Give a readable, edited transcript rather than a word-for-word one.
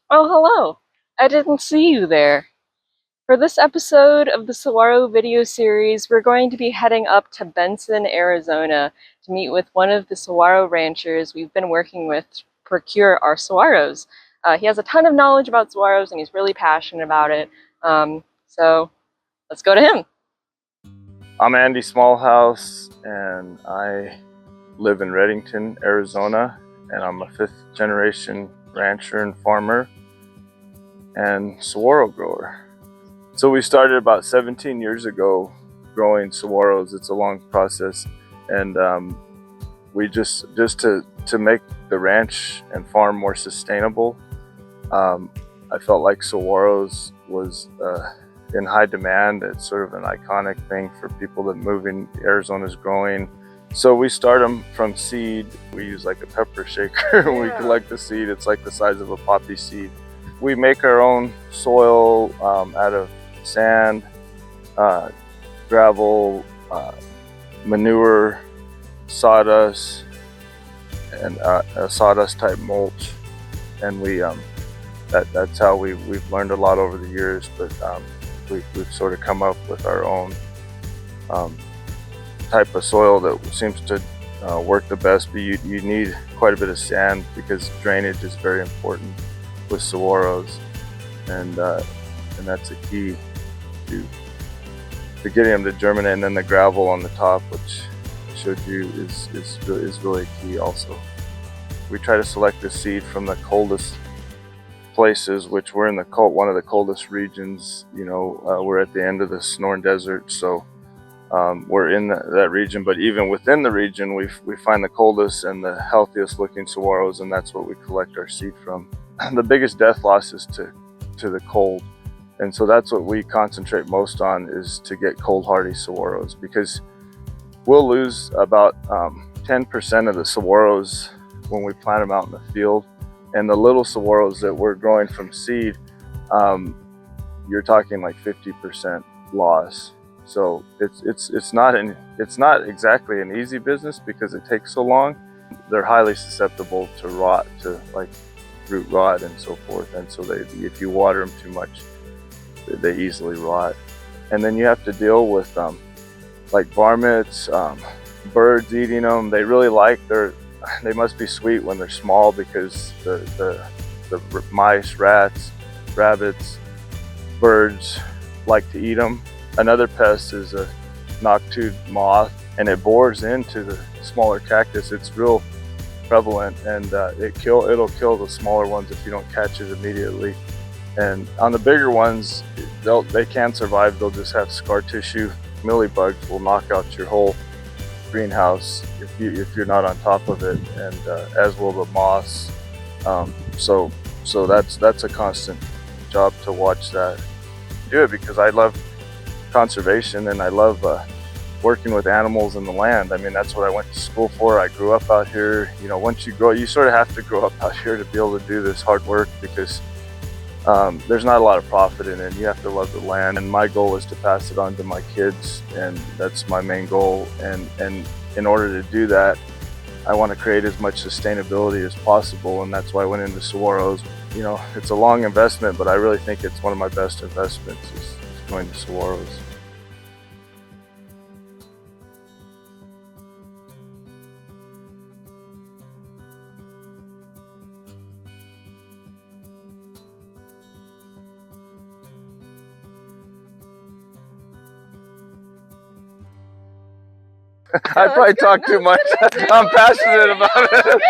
Oh, hello. I didn't see you there. For this episode of the Saguaro video series, we're going to be heading up to Benson, Arizona to meet with one of the saguaro ranchers we've been working with to procure our saguaros. He has a ton of knowledge about saguaros and he's really passionate about it. So let's go to him. I'm Andy Smallhouse, and I live in Redington, Arizona, and I'm a fifth-generation rancher and farmer and saguaro grower. So we started about 17 years ago growing saguaros. It's a long process, and we just to make the ranch and farm more sustainable. I felt like saguaros was in high demand. It's sort of an iconic thing for people that move in. Arizona's growing. So we start them from seed. We use like a pepper shaker. We collect the seed. It's like the size of a poppy seed. We make our own soil out of sand, gravel, manure, sawdust, and a sawdust type mulch. And that's how we've learned a lot over the years, but we've sort of come up with our own type of soil that seems to work the best. But you need quite a bit of sand because drainage is very important with saguaros, and that's a key to getting them to germinate. And then the gravel on the top, which I showed you, is really key also. We try to select the seed from the coldest places, which we're in one of the coldest regions. We're at the end of the Sonoran Desert, so we're in that region. But even within the region, we find the coldest and the healthiest looking saguaros, and that's what we collect our seed from. The biggest death loss is to the cold, and so that's what we concentrate most on, is to get cold hardy saguaros, because we'll lose about 10% of the saguaros when we plant them out in the field. And the little saguaros that we're growing from seed, you're talking like 50% loss. So it's not exactly an easy business because it takes so long. They're highly susceptible to rot, to like root rot and so forth. And so if you water them too much, they easily rot. And then you have to deal with like varmints, birds eating them. They really they must be sweet when they're small, because the mice, rats, rabbits, birds like to eat them. Another pest is a knock-tooth moth, and it bores into the smaller cactus. It's real prevalent, and it'll kill the smaller ones if you don't catch it immediately. And on the bigger ones, they can survive. They'll just have scar tissue. Mealybugs will knock out your whole greenhouse if you're not on top of it, and as will the moths. So that's a constant job to watch that. Do it because I love conservation, and I love working with animals and the land. I mean, that's what I went to school for. I grew up out here. Once you grow, you sort of have to grow up out here to be able to do this hard work, because there's not a lot of profit in it. You have to love the land, and my goal is to pass it on to my kids, and that's my main goal. And in order to do that, I want to create as much sustainability as possible, and that's why I went into saguaros. It's a long investment, but I really think it's one of my best investments is going to saguaros. I probably talk too much. I'm passionate about it.